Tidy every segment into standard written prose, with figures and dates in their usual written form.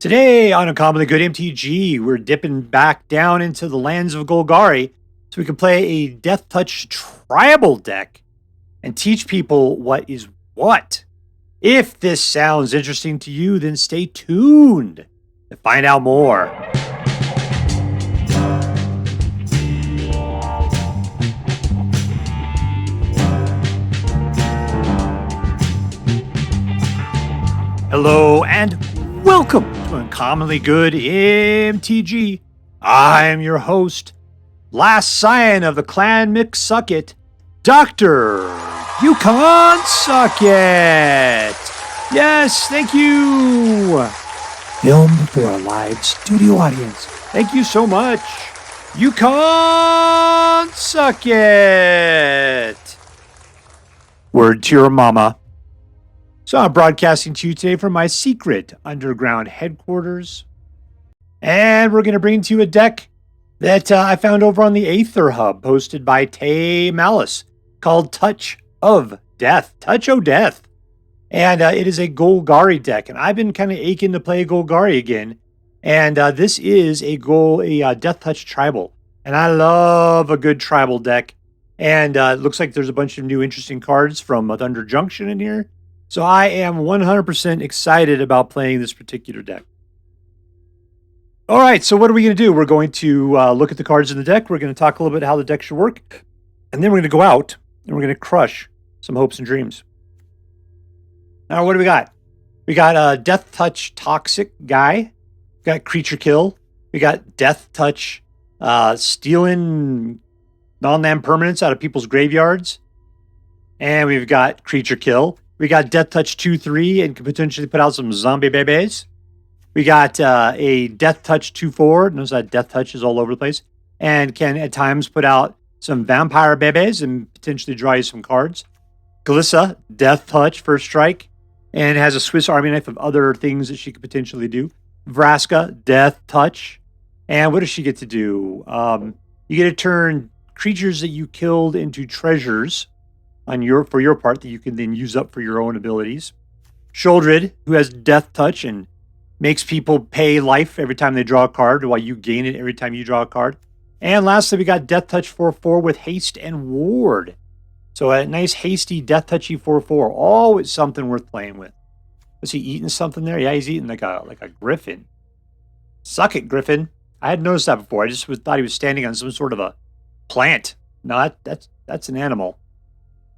Today on Uncommonly Good MTG, we're dipping back down into the lands of Golgari so we can play a Death Touch tribal deck and teach people what is what. If this sounds interesting to you, then stay tuned to find out more. Hello and welcome to Uncommonly Good MTG. I am your host, last scion of the clan McSuckit, Dr. Yukon Suckit. Yes, thank you. Filmed for a live studio audience. Thank you so much, Yukon Suckit. Word to your mama. So I'm broadcasting to you today from my secret underground headquarters. And we're going to bring to you a deck that I found over on the Aether Hub, hosted by TayMalice, called Touch of Death. Touch o' Death. And it is a Golgari deck. And I've been kind of aching to play Golgari again. And this is a Death Touch tribal. And I love a good tribal deck. And it looks like there's a bunch of new interesting cards from Thunder Junction in here. So I am 100% excited about playing this particular deck. All right, so what are we going to do? We're going to look at the cards in the deck. We're going to talk a little bit how the deck should work. And then we're going to go out and we're going to crush some hopes and dreams. Now, what do we got? We got a Death Touch Toxic guy. We got Creature Kill. We got Death Touch stealing non-land permanents out of people's graveyards. And we've got Creature Kill. We got Death Touch 2-3 and can potentially put out some zombie babies. We got a Death Touch 2-4. Notice that Death Touch is all over the place. And can at times put out some vampire babies and potentially draw you some cards. Glissa, Death Touch, first strike. And it has a Swiss Army knife of other things that she could potentially do. Vraska, Death Touch. And what does she get to do? You get to turn creatures that you killed into treasures for your part that you can then use up for your own abilities. Sheoldred, who has Death Touch and makes people pay life every time they draw a card, while you gain it every time you draw a card. And lastly, we got Death Touch 4-4 with Haste and Ward. So a nice hasty Death Touchy 4-4. Always something worth playing with. Was he eating something there? Yeah, he's eating like a griffin. Suck it, griffin. I hadn't noticed that before. I just thought he was standing on some sort of a plant. No, that's an animal.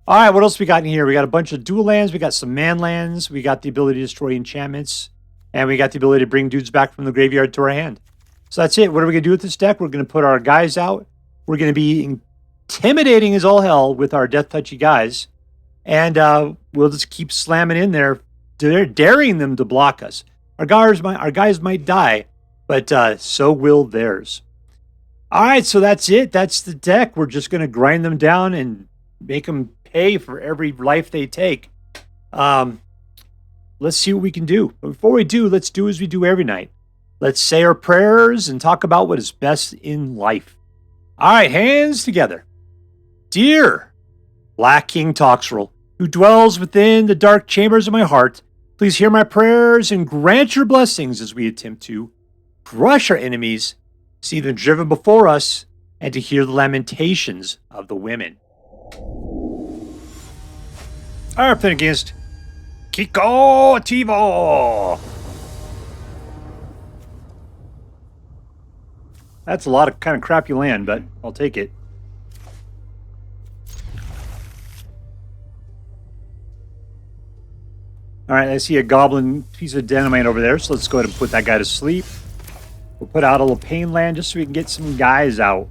All right, what else we got in here? We got a bunch of dual lands. We got some man lands. We got the ability to destroy enchantments. And we got the ability to bring dudes back from the graveyard to our hand. So that's it. What are we going to do with this deck? We're going to put our guys out. We're going to be intimidating as all hell with our Death Touchy guys. And we'll just keep slamming in there, daring them to block us. Our guys might die, but so will theirs. All right, so that's it. That's the deck. We're just going to grind them down and make them pay for every life they take. Let's see what we can do. But before we do, let's do as we do every night. Let's say our prayers and talk about what is best in life. All right, hands together. Dear Black King Toxrill, who dwells within the dark chambers of my heart, please hear my prayers and grant your blessings as we attempt to crush our enemies, see them driven before us, and to hear the lamentations of the women. Alright, playing against KIKOOTIVO. That's a lot of kind of crappy land, but I'll take it. Alright, I see a goblin piece of dynamite over there, so let's go ahead and put that guy to sleep. We'll put out a little pain land just so we can get some guys out.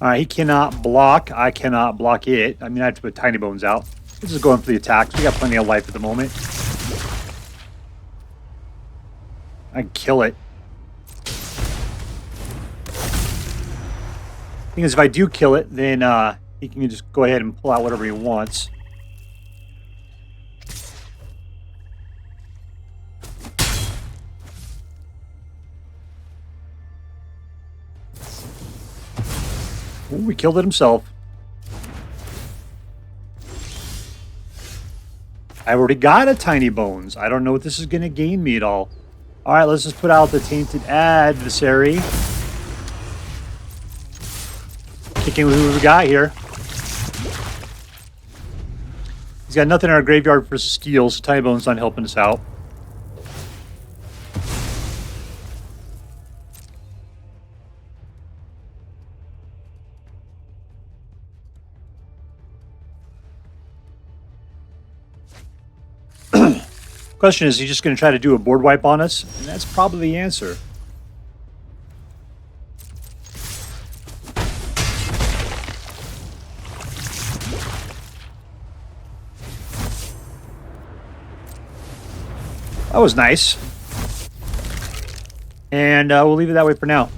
Alright, he cannot block. I cannot block it. I mean, I have to put Tinybones out. This is going for the attacks. We got plenty of life at the moment. I can kill it. Thing is, if I do kill it, then he can just go ahead and pull out whatever he wants. Ooh, he killed it himself. I've already got a Tinybones. I don't know what this is going to gain me at all. All right, let's just put out the Tainted Adversary. Kicking with who we got here. He's got nothing in our graveyard for steal, so Tinybones not helping us out. Question is he just going to try to do a board wipe on us? And that's probably the answer. That was nice. And we'll leave it that way for now.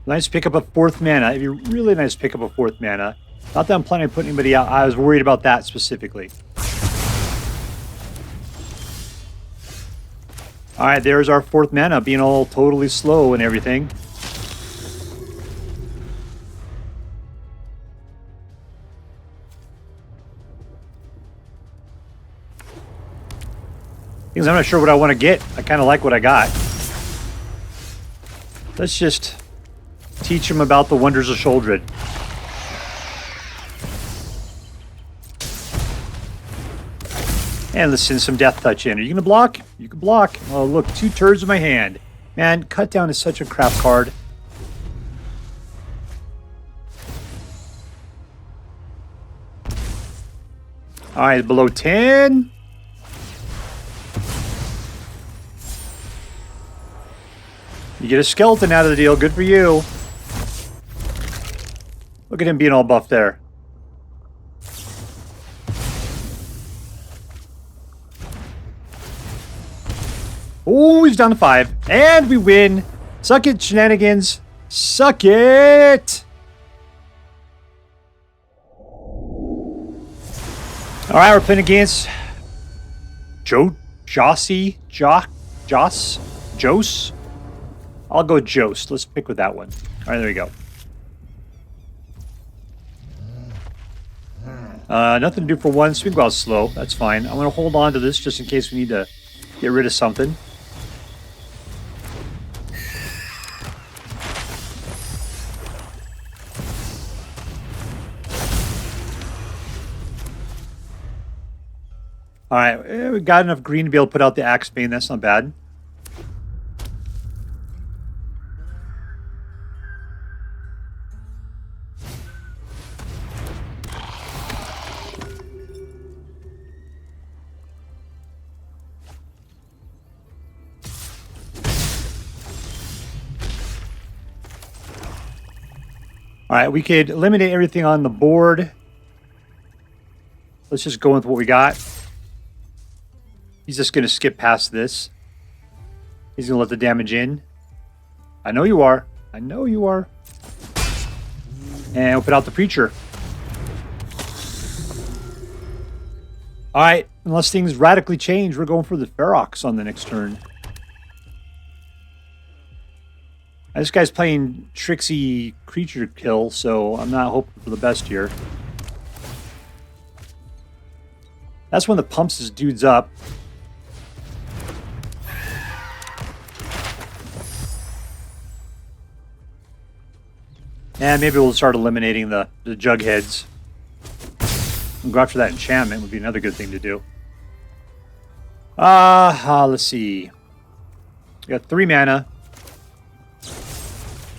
Nice pick up a 4th mana. It'd be really nice to pick up a 4th mana. Not that I'm planning on putting anybody out. I was worried about that specifically. Alright, there's our 4th mana being all totally slow and everything. Because I'm not sure what I want to get. I kind of like what I got. Let's just teach him about the wonders of Sheoldred. And let's send some Death Touch in. Are you going to block? You can block. Oh, look, 2 turds in my hand. Man, Cut Down is such a crap card. All right, below 10. You get a skeleton out of the deal. Good for you. Look at him being all buffed there. Oh, he's down to 5. And we win. Suck it, shenanigans. Suck it. All right, we're playing against Joce. I'll go Joce. Let's pick with that one. All right, there we go. Nothing to do for one, so we can go out slow. That's fine. I'm going to hold on to this just in case we need to get rid of something. All right, we got enough green to be able to put out the Axebane. That's not bad. All right, we could eliminate everything on the board. Let's just go with what we got. He's just going to skip past this. He's going to let the damage in. I know you are. I know you are. And we'll put out the Preacher. All right, unless things radically change, we're going for the Ferox on the next turn. This guy's playing tricksy creature kill, so I'm not hoping for the best here. That's when the pumps his dudes up. And maybe we'll start eliminating the Jugheads. And go after that enchantment would be another good thing to do. Let's see. We got 3 mana.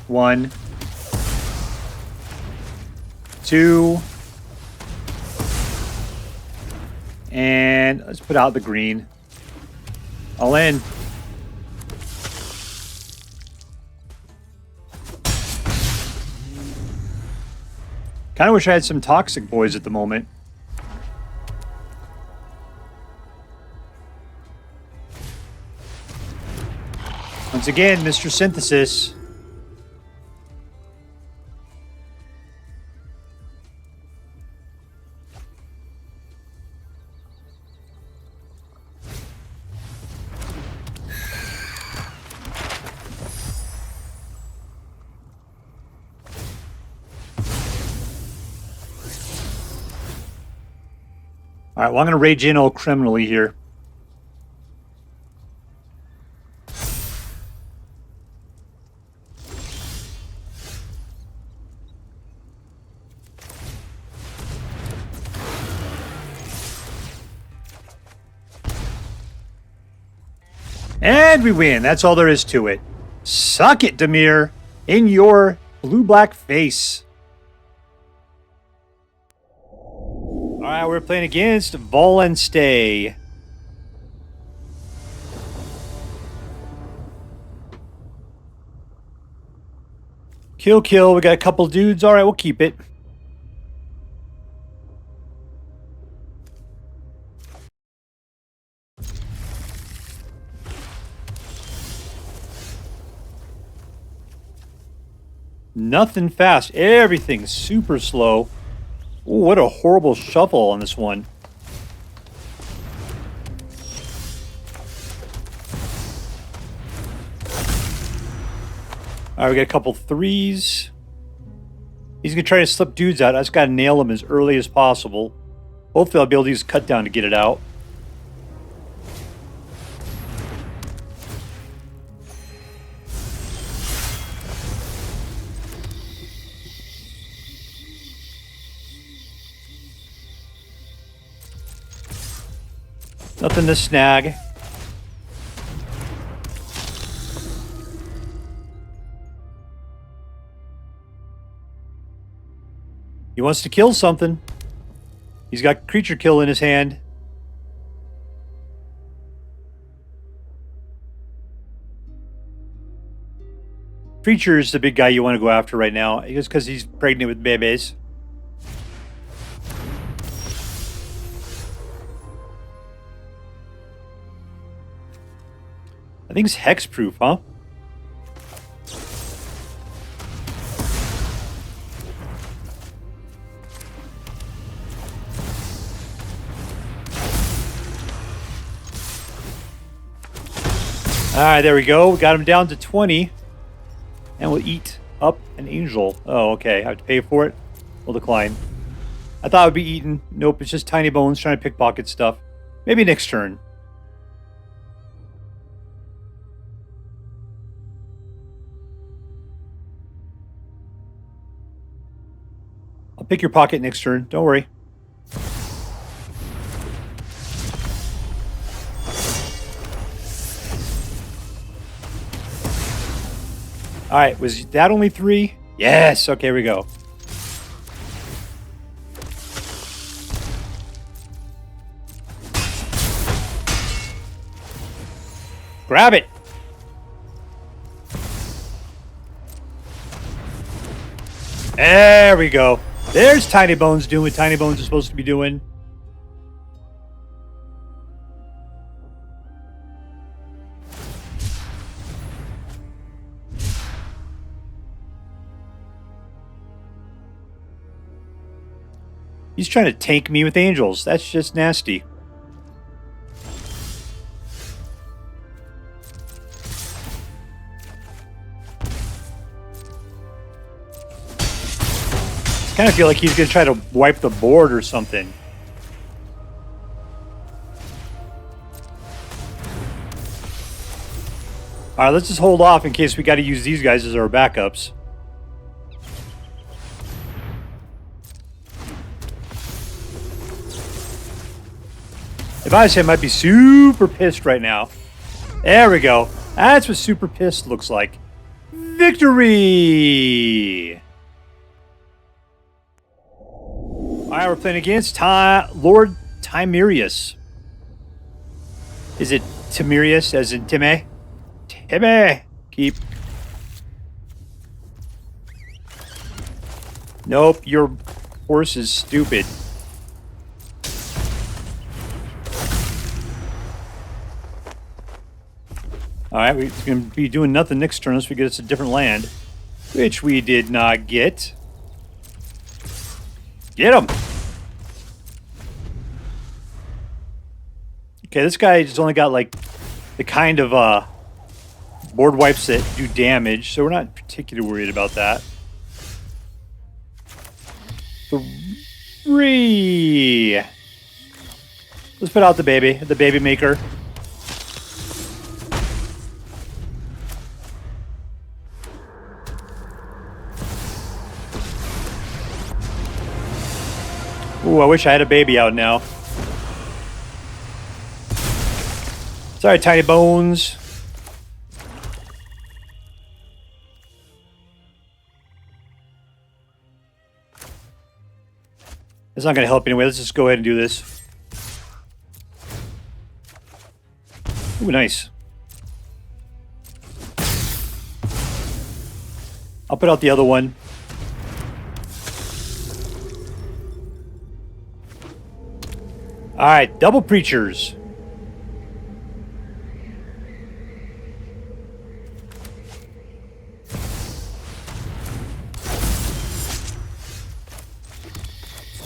1, 2, and let's put out the green. All in. Kind of wish I had some toxic boys at the moment. Once again, Mr. Synthesis. Alright, well, I'm going to rage in all criminally here. And we win. That's all there is to it. Suck it, Dimir. In your blue-black face. Alright, we're playing against Volanstay. Kill. We got a couple dudes. Alright, we'll keep it. Nothing fast. Everything's super slow. Ooh, what a horrible shuffle on this one. Alright, we got a couple threes. He's going to try to slip dudes out. I just got to nail him as early as possible. Hopefully I'll be able to use cut down to get it out. Nothing to snag. He wants to kill something. He's got creature kill in his hand. Creature is the big guy you want to go after right now, just because he's pregnant with babies. I think it's hexproof, huh? Alright, there we go. We got him down to 20. And we'll eat up an angel. Oh, okay. I have to pay for it? We'll decline. I thought it would be eaten. Nope, it's just Tinybones trying to pickpocket stuff. Maybe next turn. I'll pick your pocket next turn. Don't worry. Alright, was that only 3? Yes! Okay, here we go. Grab it! There we go. There's Tinybones doing what Tinybones is supposed to be doing. He's trying to tank me with angels. That's just nasty. I kind of feel like he's going to try to wipe the board or something. Alright, let's just hold off in case we got to use these guys as our backups. If I say I might be super pissed right now. There we go. That's what super pissed looks like. Victory! Alright, we're playing against Lord Timerious. Is it Timerious as in Timmy? Timmy! Keep. Nope, your horse is stupid. Alright, we're going to be doing nothing next turn unless we get us a different land. Which we did not get. Get him! Okay, this guy just only got, like, the kind of, board wipes that do damage, so we're not particularly worried about that. 3! Let's put out the baby maker. Ooh, I wish I had a baby out now. Sorry, Tinybones. It's not going to help anyway. Let's just go ahead and do this. Ooh, nice. I'll put out the other one. Alright, double preachers.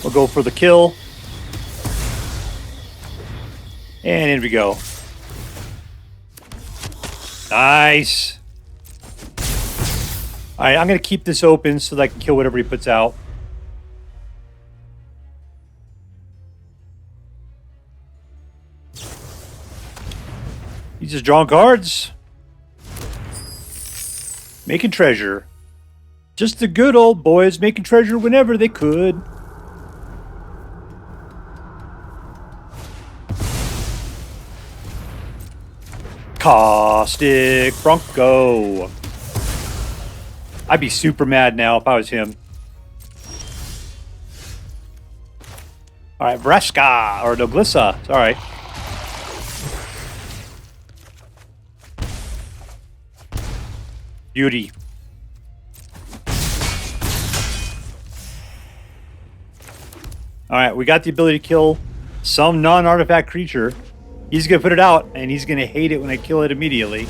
We'll go for the kill. And in we go. Nice. Alright, I'm going to keep this open so that I can kill whatever he puts out. He's just drawing cards. Making treasure. Just the good old boys making treasure whenever they could. Caustic Bronco. I'd be super mad now if I was him. Alright, Vraska. Or no, Glissa. It's alright. Beauty. Alright, we got the ability to kill some non-artifact creature. He's going to put it out, and he's going to hate it when I kill it immediately.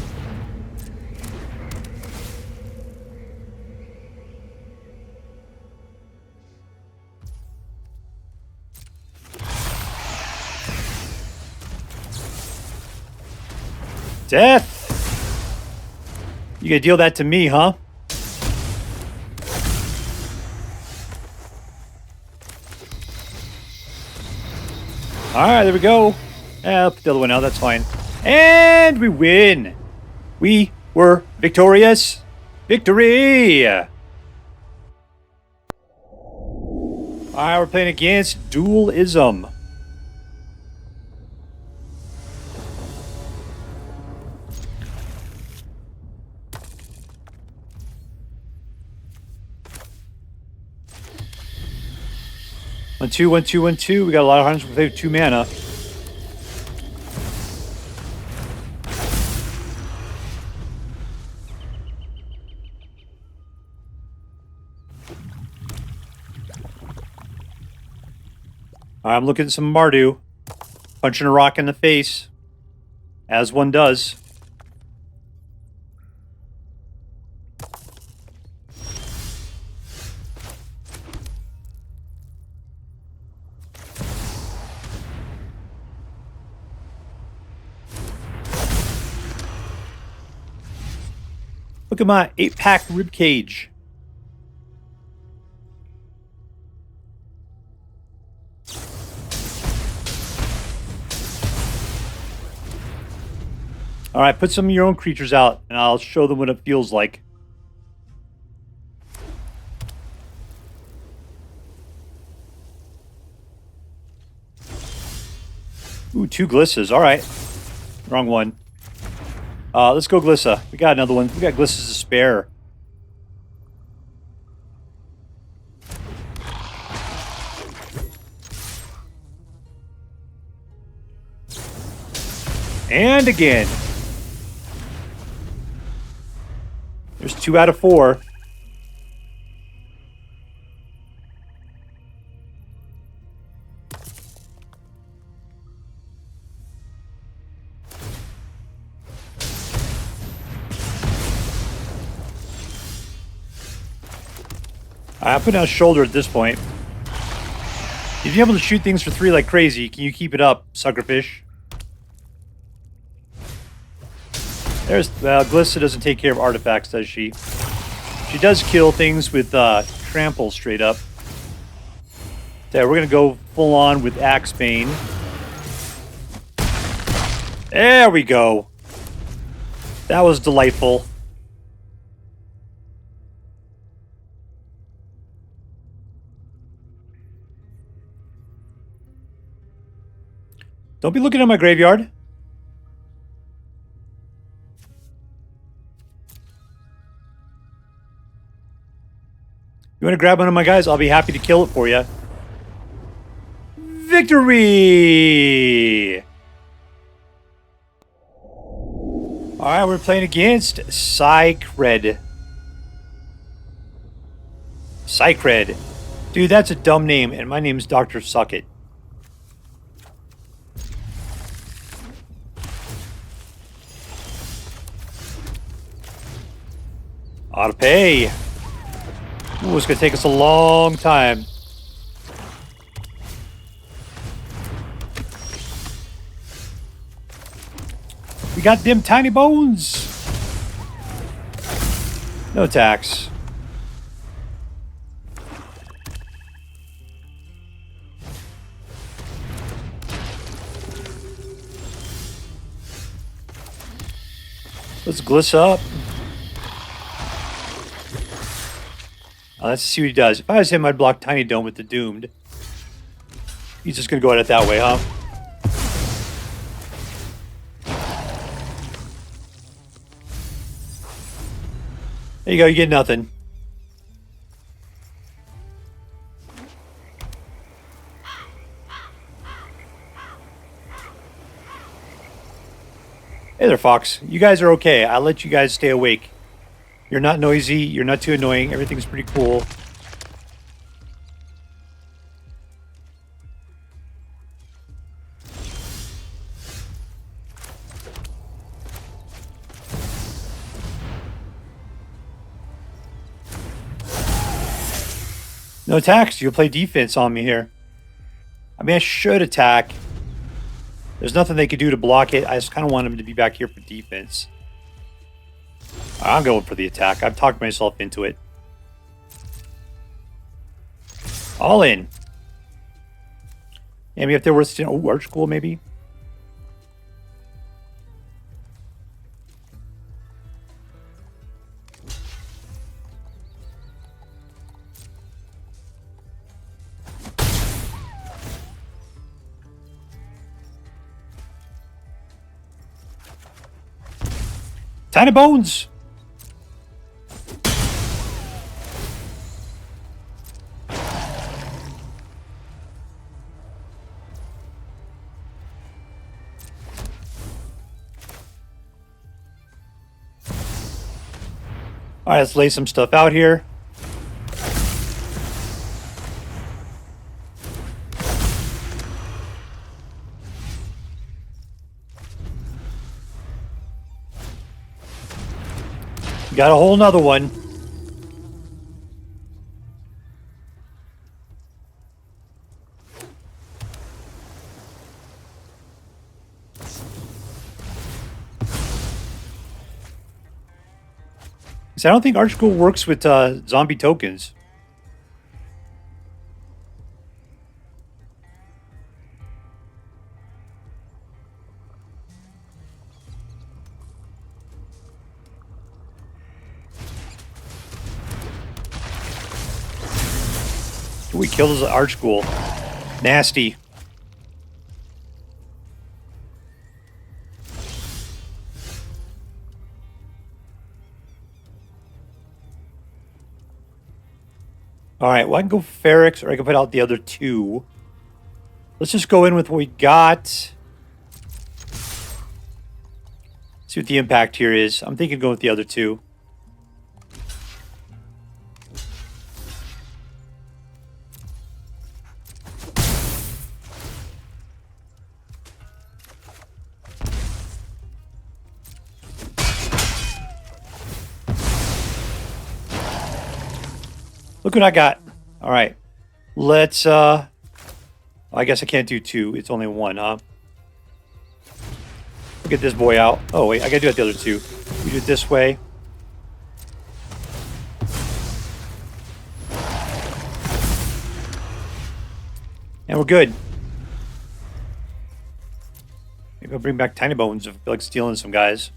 Death! You gonna deal that to me, huh? Alright, there we go. I'll put the other one out, that's fine. And we win! We were victorious! Victory! Alright, we're playing against Dualism. One, two, one, two, one, two. We got a lot of hunters. We play with 2 mana. I'm looking at some Mardu. Punching a rock in the face. As one does. Look at my 8-pack ribcage. Alright, put some of your own creatures out, and I'll show them what it feels like. Ooh, 2 Glissas. Alright. Wrong one. Let's go Glissa. We got another one. We got Glissas to spare. And again. There's 2 out of 4. I'm putting out Sheoldred at this point. If you're able to shoot things for 3 like crazy, can you keep it up, suckerfish? There's, well, Glissa doesn't take care of artifacts, does she? She does kill things with trample straight up. So we're going to go full on with Axebane. There we go. That was delightful. Don't be looking at my graveyard. You want to grab one of my guys? I'll be happy to kill it for you. Victory! Alright, we're playing against Sycred. Sycred. Dude, that's a dumb name, and my name's Dr. Suckit. Auto pay. Ooh, it's gonna take us a long time. We got them tiny bones. No attacks. Let's Glissa up. Let's see what he does. If I was him, I'd block Tiny Dome with the Doomed. He's just going to go at it that way, huh? There you go, you get nothing. Hey there, Fox. You guys are okay. I'll let you guys stay awake. You're not noisy. You're not too annoying. Everything's pretty cool. No attacks. You'll play defense on me here. I mean, I should attack. There's nothing they could do to block it. I just kind of want him to be back here for defense. I'm going for the attack. I've talked myself into it. All in. Maybe if there was... Oh, Archghoul maybe? Tiny Bones! Alright, let's lay some stuff out here. Got a whole nother one. I don't think Archghoul works with zombie tokens. We killed his Archghoul. Nasty. Alright, well I can go Ferox or I can put out the other two. Let's just go in with what we got. See what the impact here is. I'm thinking go with the other two. Look what I got. All right. Let's, I guess I can't do two. It's only one, huh? We'll get this boy out. Oh, wait. I gotta do it the other two. We do it this way. And we're good. Maybe I'll bring back Tinybones if I feel like stealing some guys.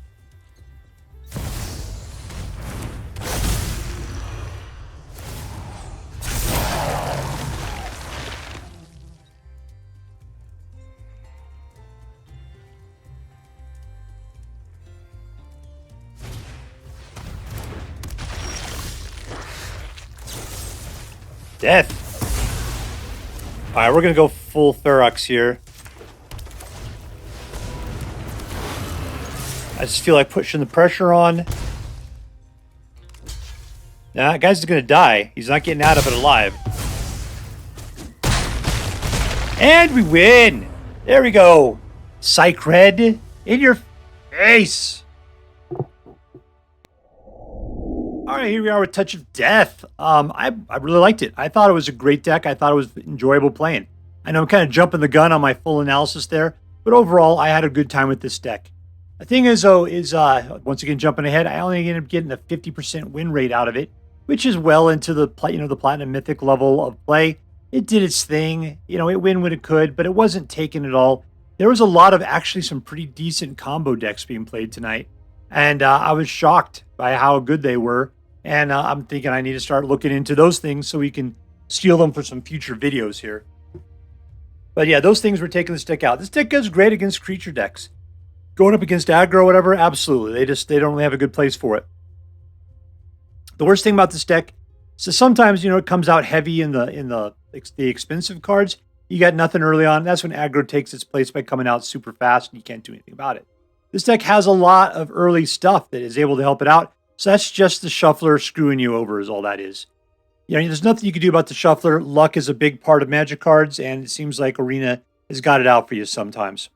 Death. Alright, we're going to go full Ferox here. I just feel like pushing the pressure on. Nah, that guy's going to die. He's not getting out of it alive. And we win! There we go. Sycred in your face. All right, here we are with Touch of Death. I really liked it. I thought it was a great deck. I thought it was enjoyable playing. I know I'm kind of jumping the gun on my full analysis there, but overall, I had a good time with this deck. The thing is, though, is once again jumping ahead, I only ended up getting a 50% win rate out of it, which is well into the the Platinum Mythic level of play. It did its thing. It win when it could, but it wasn't taking it all. There was a lot of actually some pretty decent combo decks being played tonight, and I was shocked by how good they were. And I'm thinking I need to start looking into those things so we can steal them for some future videos here. But yeah, those things were taking this deck out. This deck goes great against creature decks. Going up against aggro or whatever, absolutely. They don't really have a good place for it. The worst thing about this deck is sometimes, it comes out heavy in the expensive cards. You got nothing early on. That's when aggro takes its place by coming out super fast and you can't do anything about it. This deck has a lot of early stuff that is able to help it out. So that's just the shuffler screwing you over is all that is. There's nothing you can do about the shuffler. Luck is a big part of Magic cards, and it seems like Arena has got it out for you sometimes.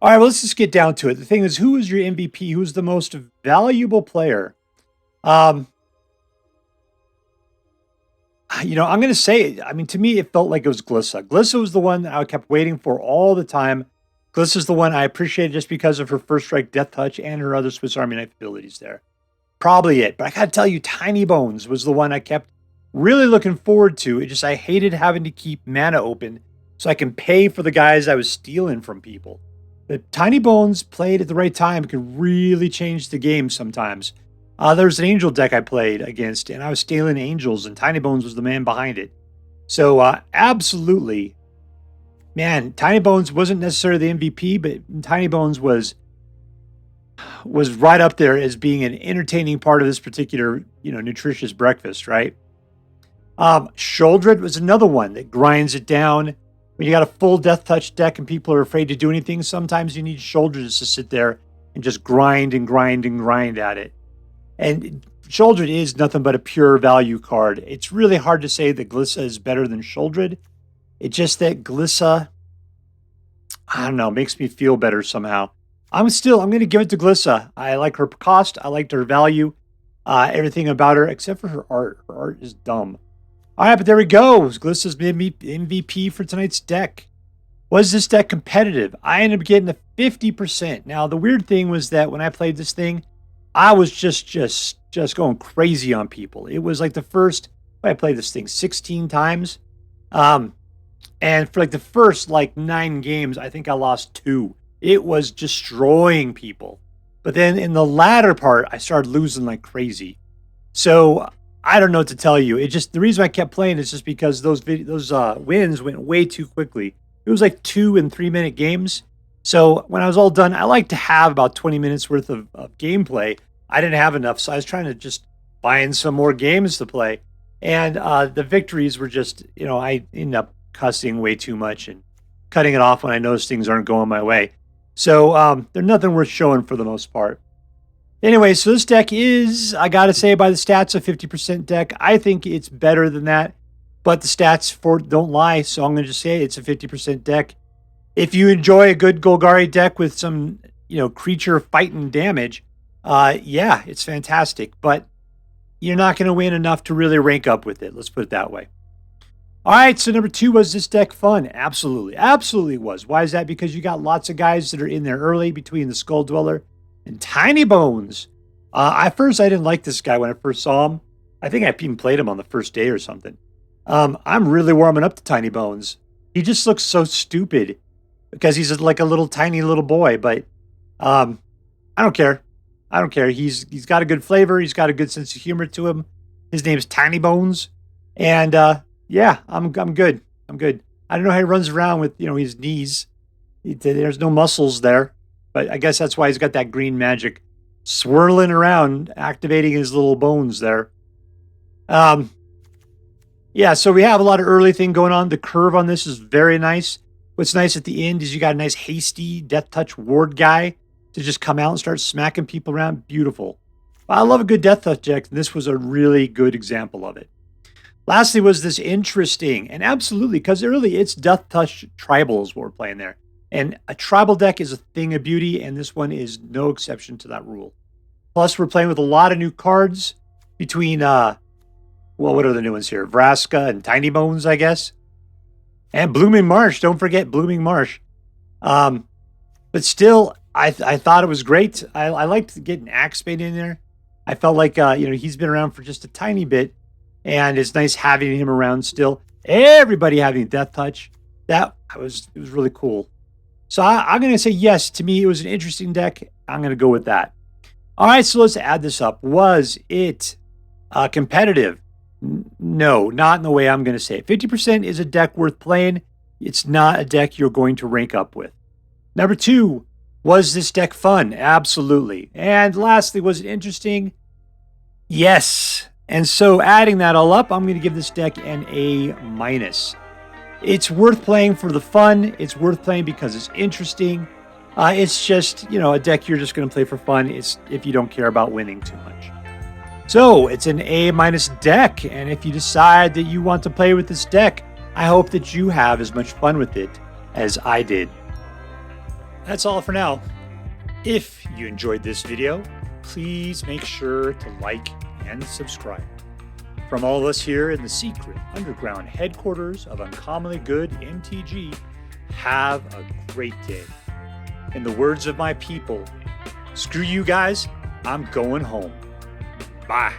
All right, well, let's just get down to it. The thing is, who is your MVP? Who's the most valuable player? I'm going to say, to me, it felt like it was Glissa. Glissa was the one that I kept waiting for all the time. Glissa's the one I appreciated just because of her First Strike Death Touch and her other Swiss Army Knife abilities there. Probably it. But I got to tell you, Tinybones was the one I kept really looking forward to. I hated having to keep mana open so I can pay for the guys I was stealing from people. But Tinybones played at the right time can really change the game sometimes. There's an Angel deck I played against, and I was stealing Angels, and Tinybones was the man behind it. So, absolutely. Man, Tinybones wasn't necessarily the MVP, but Tinybones was right up there as being an entertaining part of this particular, nutritious breakfast, right? Sheoldred was another one that grinds it down. When you got a full Death Touch deck and people are afraid to do anything, sometimes you need Sheoldred to sit there and just grind and grind and grind at it. And Sheoldred is nothing but a pure value card. It's really hard to say that Glissa is better than Sheoldred. It's just that Glissa, I don't know, makes me feel better somehow. I'm going to give it to Glissa. I like her cost. I liked her value. Everything about her, except for her art. Her art is dumb. All right, but there we go. Glissa's MVP for tonight's deck. Was this deck competitive? I ended up getting a 50%. Now, the weird thing was that when I played this thing, I was just going crazy on people. It was like I played this thing 16 times. And for the first 9 games, I think I lost 2. It was destroying people. But then in the latter part, I started losing like crazy. So I don't know what to tell you. The reason I kept playing is just because those wins went way too quickly. It was like 2 and 3 minute games. So when I was all done, I like to have about 20 minutes worth of gameplay. I didn't have enough, so I was trying to just find some more games to play. And the victories were just, I ended up cussing way too much and cutting it off when I noticed things aren't going my way. So they're nothing worth showing for the most part. Anyway, so this deck is, I got to say by the stats, a 50% deck. I think it's better than that, but the stats don't lie, so I'm going to just say it's a 50% deck. If you enjoy a good Golgari deck with some, creature fighting damage, yeah, it's fantastic, but you're not going to win enough to really rank up with it. Let's put it that way. All right, so number 2, was this deck fun? Absolutely. Absolutely was. Why is that? Because you got lots of guys that are in there early between the Skulldweller and Tinybones. At first, I didn't like this guy when I first saw him. I think I even played him on the first day or something. I'm really warming up to Tinybones. He just looks so stupid. because he's like a little tiny little boy. But I don't care. I don't care. He's got a good flavor. He's got a good sense of humor to him. His name's Tinybones, and yeah, I'm good. I'm good. I don't know how he runs around with his knees. There's no muscles there, but I guess that's why he's got that green magic swirling around, activating his little bones there. Yeah, so we have a lot of early thing going on. The curve on this is very nice. What's nice at the end is you got a nice hasty death touch ward guy to just come out and start smacking people around. Beautiful. I love a good death touch deck, and this was a really good example of it. Lastly was this interesting, and absolutely, because really it's death touch tribals what we're playing there. And a tribal deck is a thing of beauty, and this one is no exception to that rule. Plus, we're playing with a lot of new cards between, well, what are the new ones here? Vraska and Tinybones, I guess. And Blooming Marsh. Don't forget Blooming Marsh. But still, I thought it was great. I liked getting Axebane in there. I felt like, he's been around for just a tiny bit, and it's nice having him around still. Everybody having Death Touch. It was really cool. So I'm going to say yes. To me, it was an interesting deck. I'm going to go with that. All right, so let's add this up. Was it competitive? No, not in the way I'm going to say it. 50% is a deck worth playing. It's not a deck you're going to rank up with. Number 2, was this deck fun? Absolutely. And lastly, was it interesting? Yes. And so adding that all up, I'm going to give this deck an A-. It's worth playing for the fun. It's worth playing because it's interesting. It's just, a deck you're just going to play for fun. It's if you don't care about winning too much. So it's an A- deck. And if you decide that you want to play with this deck, I hope that you have as much fun with it as I did. That's all for now. If you enjoyed this video, please make sure to like and subscribe. From all of us here in the secret underground headquarters of Uncommonly Good MTG, have a great day. In the words of my people, screw you guys, I'm going home. Bye.